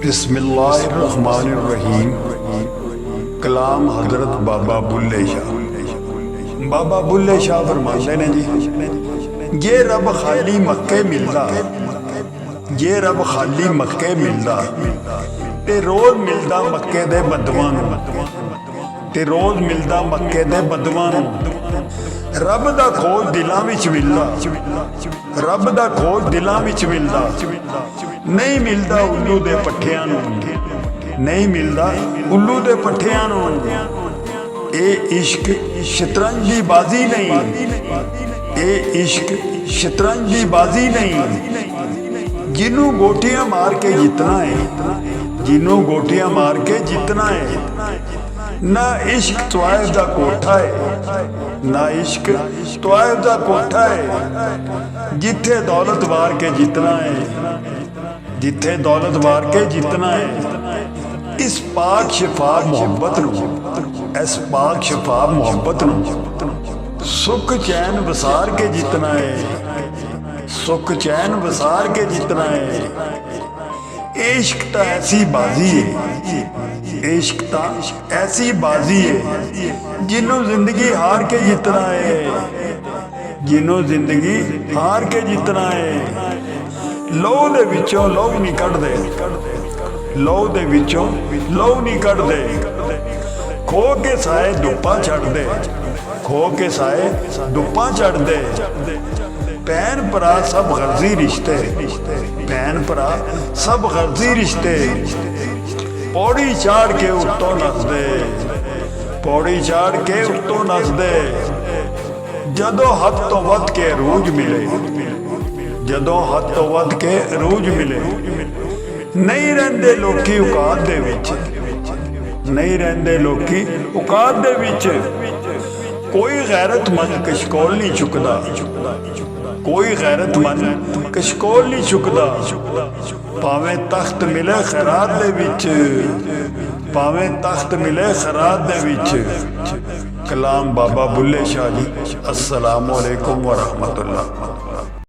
बिस्मिल्लाहिर्रहमानिर्रहीम। कलाम हजरत बाबा बुल्ले शाह। बाबा बुल्ले शाह फरमाते ने जी, ये रब खाली मक्के मिलदा, ये रब खाली मक्के मिलदा ते रोज मिलदा मक्के दे बदवां नूं, ते रोज मिलदा मक्के दे बदवां नूं। रब दा खोज दिलां विच मिलदा, रब दा खोज दिलां विच मिलदा, नहीं मिलदा उल्लू दे पट्ठियां नूं, नहीं मिलदा उल्लू दे पट्ठियां नूं। ए इश्क शतरंज दी बाजी नहीं, ए इश्क शतरंज दी बाजी नहीं। जिन्नू गोटियां मार के जितना है, जिन्नू गोटियां मार के जितना है। ना इश्क तवाइफ दा कोठा है, ना इश्क तवाइफ दा कोठा है। जिथे दौलत वार के जितना है, जिथे दौलत वार के जितना है। इस पाक शफा मोहब्बत नूं, इस पाक शफा मोहब्बत नूं सुख चैन वसार के जितना है, सुख चैन वसार के जितना है। इश्क ता ऐसी बाजी है, इश्क ता ऐसी बाजी है। जिन्हों जिंदगी हार के जितना है, जिन्हों जिंदगी हार के जितना है। लहू दे विचों लहू नहीं कढ़दे, लहू दे विचों लहू नहीं कढ़दे। खो के साए धुप्पा छड्डदे, खो के साए धुप्पा छड्डदे। भैन भरा सब गर्जी रिश्ते, भैन भरा सब गर्जी रिश्ते। पौड़ी चाड़ के उत्तों नसदे, पौड़ी चाड़ के उत्तों नसदे। जदों हद तो वध के रूज मिले, जदों हद तो वध के रूज मिले। नहीं रहिंदे लोकी औकात दे विच, नहीं रहिंदे लोकी औकात दे विच। कोई गैरतमंद कशकोल नहीं चुकदा, कोई गैरतमंद कशकोल नहीं चुकदा। भावें तख्त मिले खैरात दे विच, भावें तख्त मिले खैरात दे विच। कलाम बाबा बुल्ले शाह जी। अस्सलामु अलैकुम व रहमतुल्लाह।